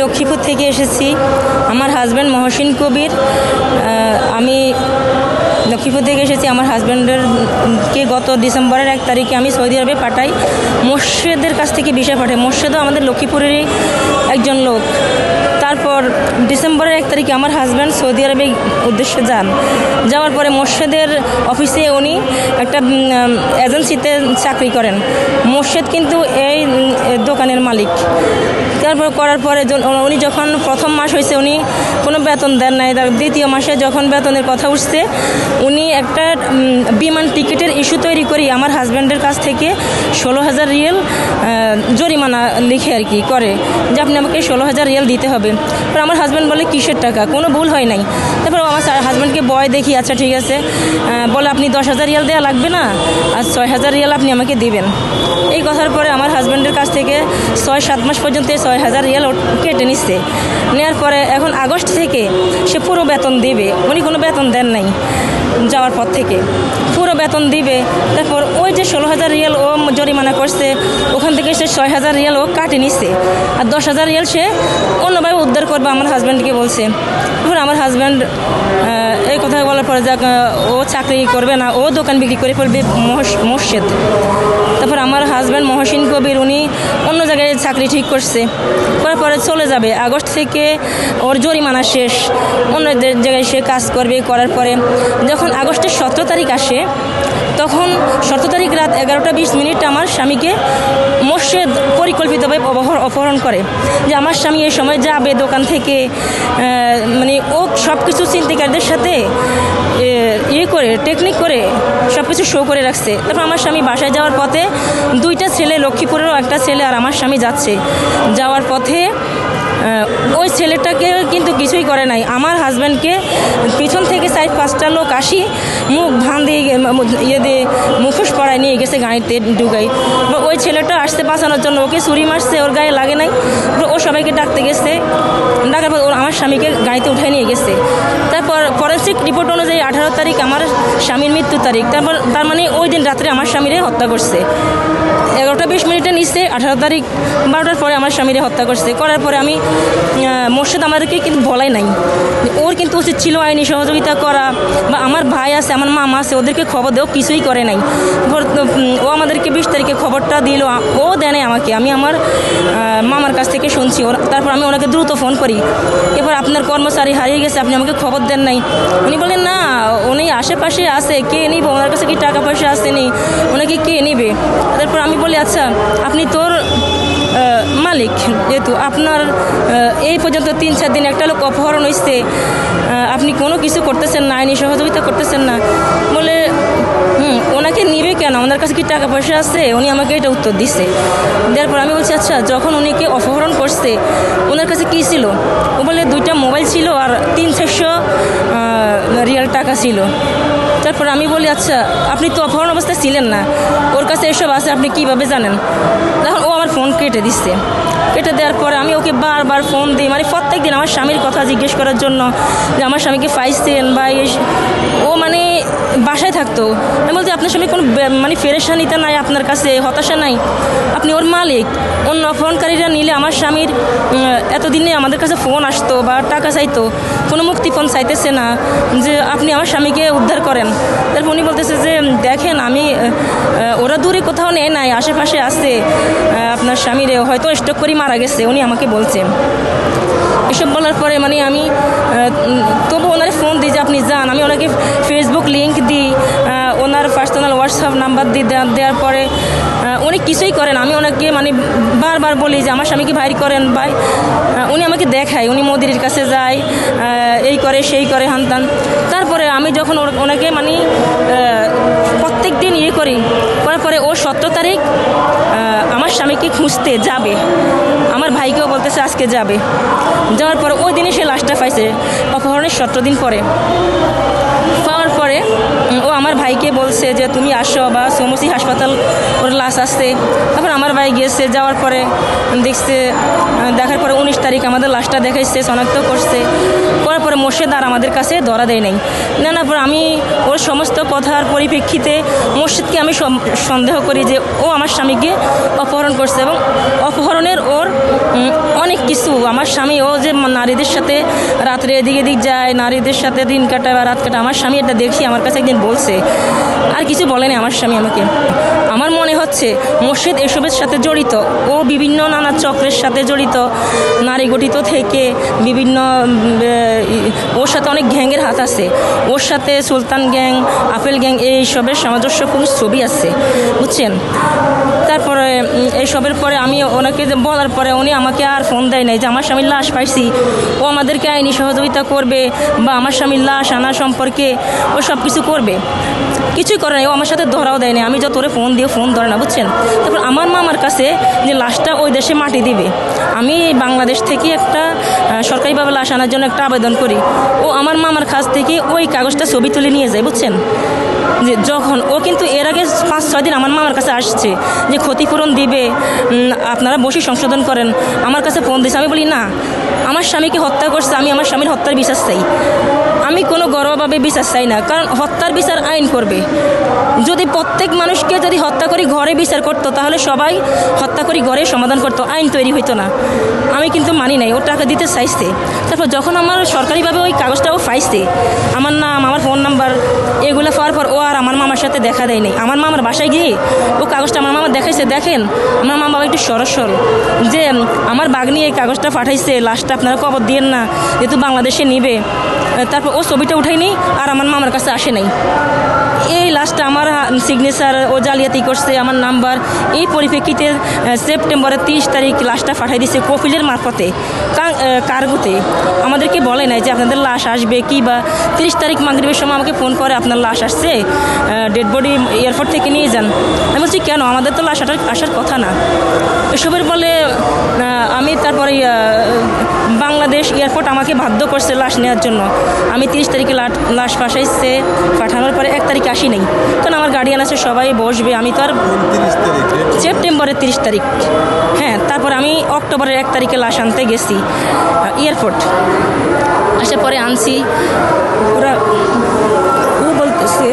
লক্ষ্মীপুর থেকে এসেছি। আমার হাজব্যান্ড মহসিন কবির। আমি লক্ষ্মীপুর থেকে এসেছি। আমার হাজব্যান্ডেরকে গত ডিসেম্বরের 1 তারিখে আমি সৌদি আরবে পাঠাই। মোর্শেদের কাছ থেকে ভিসা পাঠাই। মোর্শেদও আমাদের লক্ষ্মীপুরেরই একজন লোক। তারপর ডিসেম্বরের 1 তারিখে আমার হাজব্যান্ড সৌদি আরবে উদ্দেশ্যে যান। যাওয়ার পরে মোর্শেদের অফিসে উনি একটা এজেন্সিতে চাকরি করেন। মোর্শেদ কিন্তু এই দোকানের মালিক। তারপর করার পরে উনি যখন প্রথম মাস হয়েছে উনি কোনো বেতন দেন নাই। তার দ্বিতীয় মাসে যখন বেতনের কথা উঠছে উনি একটা বিমান টিকিটের ইস্যু তৈরি করি আমার হাজব্যান্ডের কাছ থেকে 16,000 রিয়াল জরিমানা লিখে আর কি করে যে আপনি আমাকে 16,000 রিয়াল দিতে হবে। তারপর আমার হাজব্যান্ড বলে কিসের টাকা, কোনো ভুল হয় নাই। তারপর আমার হাজব্যান্ডকে বয় দেখি, আচ্ছা ঠিক আছে, বলে আপনি 10,000 রিয়াল দেওয়া লাগবে না, আর 6,000 রিয়াল আপনি আমাকে দিবেন। এই কথার পরে আমার হাজব্যান্ডের কাছ থেকে 6-7 মাস পর্যন্ত 6,000 রিয়াল কেটে নিচ্ছে। নেওয়ার পরে এখন আগস্ট থেকে সে পুরো বেতন দিবে। উনি কোনো বেতন দেন নাই যাওয়ার পর থেকে, পুরো বেতন দিবে। তারপর ওই যে 16,000 রিয়াল ও জরিমানা করছে ওখান থেকে সে 6,000 রিয়াল ও কাটে নিচ্ছে, আর 10,000 রিয়াল সে অন্যভাবে উদ্ধার করবে আমার হাজব্যান্ডকে বলছে। এবার আমার হাজব্যান্ড এই কথা বলার পরে যাক ও চাকরি করবে না, ও দোকান বিক্রি করে ফেলবে মোর্শেদ। তারপর আমার হাজব্যান্ড মহসিন কবির উনি অন্য জায়গায় চাকরি ঠিক করছে, করার পরে চলে যাবে। আগস্ট থেকে ওর জরিমানা শেষ, অন্য জায়গায় সে কাজ করবে। করার পরে যখন আগস্টের 17 তারিখ আসে তখন 17 তারিখ রাত 11:20 আমার স্বামীকে মোর্শেদ পরিকল্পিতভাবে অপহরণ করে যে আমার স্বামী এই সময় যাবে দোকান থেকে, মানে ও সব কিছু ছিনতাইকারীদের সাথে করে টেকনিক করে সব কিছু শো করে রাখছে। তারপর আমার স্বামী বাসায় যাওয়ার পথে 2টা ছেলে, লক্ষ্মীপুরেরও একটা ছেলে আর আমার স্বামী যাচ্ছে। যাওয়ার পথে ওই ছেলেটাকে কিন্তু কিছুই করে নাই। আমার হাজব্যান্ডকে পিছন থেকে 4-5টা লোক আসি মুখ ভান দিয়ে দিয়ে মুখোশ পড়ায় নিয়ে গেছে গাড়িতে ঢুকাই। ওই ছেলেটা আসতে বাঁচানোর জন্য ওকে ছুরি মারছে, ওর গায়ে লাগে নাই। ও সবাইকে ডাকতে গেছে, ডাকার পর আমার স্বামীকে গাড়িতে উঠে নিয়ে গেছে। তারপর ফরেন্সিক রিপোর্ট অনুযায়ী 18 তারিখ আমার স্বামীর মৃত্যু তারিখ। তার মানে ওই দিন রাত্রে আমার স্বামীরে হত্যা করছে। 11:20 নিচ্ছে 18 তারিখ 12টার পরে আমার স্বামীরে হত্যা করছে। করার পরে আমি মোর্শেদ আমাদেরকে কিন্তু বলাই নাই, ওর কিন্তু উচিত ছিল আইনি সহযোগিতা করা, বা আমার ভাই আছে, আমার মামা আছে, ওদেরকে খবর দেও, কিছুই করে নাই। ও আমাদেরকে 20 তারিখে খবরটা দিল, ও দেয় নাই আমাকে, আমি আমার মামার কাছ থেকে শুনছি। তারপর আমি ওনাকে দ্রুত ফোন করি, এবার আপনার কর্মচারী হারিয়ে গেছে, আপনি আমাকে খবর দেন নাই। উনি বলেন না, উনি আশেপাশে আছে, কে নিব, ওনার কাছে কি টাকা পয়সা আসেনি, ওনাকে কে নিবে। তারপর আমি বলি আচ্ছা আপনি তোর মালিক, যেহেতু আপনার এই পর্যন্ত 3-4 দিন একটা লোক অপহরণ হয়েছে, আপনি কোনো কিছু করতেছেন না, আইনি সহযোগিতা করতেছেন না। বলে ওনাকে নিবে কেন, ওনার কাছে কি টাকা পয়সা আছে? উনি আমাকে এটা উত্তর দিচ্ছে। দেওয়ার পর আমি বলছি আচ্ছা যখন উনিকে অপহরণ করছে ওনার কাছে কী ছিল? ও বলে 2টা মোবাইল ছিল আর 300-400 রিয়াল টাকা ছিল। তারপর আমি বলি আচ্ছা আপনি তো অপহরণ অবস্থায় ছিলেন না, ওর কাছে এসব আছে আপনি কীভাবে জানেন? তখন ও আমার ফোন কেটে দিচ্ছে। কেটে দেওয়ার পরে আমি ওকে বারবার ফোন দিই, মানে প্রত্যেক দিন আমার স্বামীর কথা জিজ্ঞেস করার জন্য যে আমার স্বামীকে পাইছেন বা ও মানে বাসায় থাকতো। আমি বলছি আপনার স্বামী কোনো মানে পেরেশানিতে নাই, আপনার কাছে হতাশা নাই, আপনি ওর মালিক। অন্য অপহরণকারীরা নিলে আমার স্বামীর এতদিনে আমাদের কাছে ফোন আসতো বা টাকা চাইতো, কোনো মুক্তিপণ চাইতেছে না যে আপনি আমার স্বামীকে উদ্ধার করেন। তারপর উনি বলতেছে যে দেখেন আমি ওরা দূরে কোথাও নেয় নাই, আশেপাশে আছে, আপনার স্বামীরে হয়তো স্ট্রোক করে মারা গেছে, উনি আমাকে বলছে। এসব বলার পরে মানে আমি তবু ওনারে ফোন দিই যে আপনি যান। আমি ওনাকে ফেসবুক লিঙ্ক দিই, ওনার পার্সোনাল হোয়াটসঅ্যাপ নাম্বার দিই। দেওয়ার পরে উনি কিছুই করেন। আমি ওনাকে মানে বারবার বলি যে আমার স্বামীকে বাইর করেন ভাই, উনি আমাকে দেখায়, উনি মোদির কাছে যায়, এই করে সেই করে হানতান। তারপরে আমি যখন ওনাকে মানে প্রত্যেক দিন করি, করার পরে ও 17 তারিখ আমার স্বামীকে খুঁজতে যাবে, আমার ভাইকেও বলতেছে আজকে যাবে। যাওয়ার পরে ওই দিনে সে লাশটা পাইছে অপহরণের 17 দিন পরে। পাওয়ার পরে তারপরে ও আমার ভাইকে বলছে যে তুমি আসো বা সোমসি হাসপাতাল ওর লাশ আসছে। তারপর আমার ভাই গিয়েছে, যাওয়ার পরে দেখছে, দেখার পরে 19 তারিখ আমাদের লাশটা দেখাইছে, শনাক্ত করছে। করার পরে মোর্শেদ আর আমাদের কাছে ধরা দেয় নাই। নেওয়ার পর আমি ওর সমস্ত কথার পরিপ্রেক্ষিতে মোর্শেদকে আমি সন্দেহ করি যে ও আমার স্বামীকে অপহরণ করছে, এবং অপহরণের ওর অনেক কিছু। আমার স্বামী ও যে নারীদের সাথে রাত্রে এদিক এদিক যায়, নারীদের সাথে দিন কাটায় বা রাত কাটায়, আমার স্বামী এটা দেখি আমার কাছে একদিন বলছে। আর কিছু বলেনি আমার স্বামী আমাকে। আমার মনে হচ্ছে মোর্শেদ এসবের সাথে জড়িত। ও বিভিন্ন নানা চক্রের সাথে জড়িত, নারী গঠিত থেকে বিভিন্ন, ওর সাথে অনেক গ্যাংয়ের হাত আছে। ওর সাথে সুলতান গ্যাং, আপেল গ্যাং, এইসবের সামঞ্জস্যপূর্ণ ছবি আছে, বুঝছেন। তারপরে এইসবের পরে আমি ওনাকে বলার পরে উনি আমাকে আর ফোন দেয় নাই যে আমার স্বামীর লাশ পাইছি, ও আমাদেরকে আইনি সহযোগিতা করবে বা আমার স্বামীর লাশ আনা সম্পর্কে ও সব কিছু করবে। কিছুই করে নাই, ও আমার সাথে ধরাও দেয় না। আমি যত ওরে ফোন দিয়ে ফোন ধরে না, বুঝছেন। তারপর আমার মামার কাছে যে লাশটা ওই দেশে মাটি দিবে, আমি বাংলাদেশ থেকে একটা সরকারিভাবে লাশ আনার জন্য একটা আবেদন করি। ও আমার মামার কাছ থেকে ওই কাগজটা ছবি তুলে নিয়ে যায়, বুঝছেন। যে যখন ও কিন্তু এর আগে 5-6 দিন আমার মামার কাছে আসছে যে ক্ষতিপূরণ দিবে, আপনারা বসে সংশোধন করেন, আমার কাছে ফোন দিয়েছে। আমি বলি না, আমার স্বামীকে হত্যা করছে, আমি আমার স্বামীর হত্যার বিচার চাই। আমি কোনো গর্বভাবে বিচার চাই না, কারণ হত্যার বিচার আইন করবে। যদি প্রত্যেক মানুষকে যদি হত্যা করি ঘরে বিচার করতো, তাহলে সবাই হত্যা করি ঘরে সমাধান করতো, আইন তৈরি হইতো না। আমি কিন্তু মানি নাই, ও টাকা দিতে চাইছে। তারপর যখন আমার সরকারিভাবে ওই কাগজটাও পাইছে, আমার নাম, আমার ফোন নাম্বার, এগুলো পাওয়ার পর ও আর আমার মামার সাথে দেখা দেয়নি। আমার মামার বাসায় গিয়ে ও কাগজটা আমার মামা দেখাইছে, দেখেন আমার মামা একটু সরসর যে আমার বাগনি এই কাগজটা পাঠাইছে, লাশটা আপনারা কবর দিয়েন না, যেহেতু বাংলাদেশে নিবে। তারপর ও ছবিটা উঠায়নি আর আমার মামার কাছে আসে নাই। এই লাশটা আমার সিগনেচার ও জালিয়াতি করছে, আমার নাম্বার। এই পরিপ্রেক্ষিতে সেপ্টেম্বরের 30 তারিখ লাশটা পাঠাই দিছে কফিলের মারফতে, কার্গোতে। আমাদেরকে বলে নাই যে আপনাদের লাশ আসবে কি বা। 30 তারিখ মাগরিবের সময় আমাকে ফোন করে, আপনার লাশ আসছে, ডেড বডি এয়ারপোর্ট থেকে নিয়ে যান। আমি বলছি কেন, আমাদের তো লাশ আসার কথা না। এসবের বলে আমি তারপরে বাংলাদেশ এয়ারপোর্ট আমাকে বাধ্য করছে লাশ নেওয়ার জন্য। আমি 30 তারিখে লাশ পাঠানোর পরে 1 তারিখে আসি নাই, কারণ আমার গার্ডিয়ান আছে, সবাই বসবে। আমি তো আর সেপ্টেম্বরের 30 তারিখ, হ্যাঁ। তারপর আমি অক্টোবরের 1 তারিখে লাশ আনতে গেছি এয়ারপোর্ট। আসার পরে আনছি, ওরা ও বলতেছে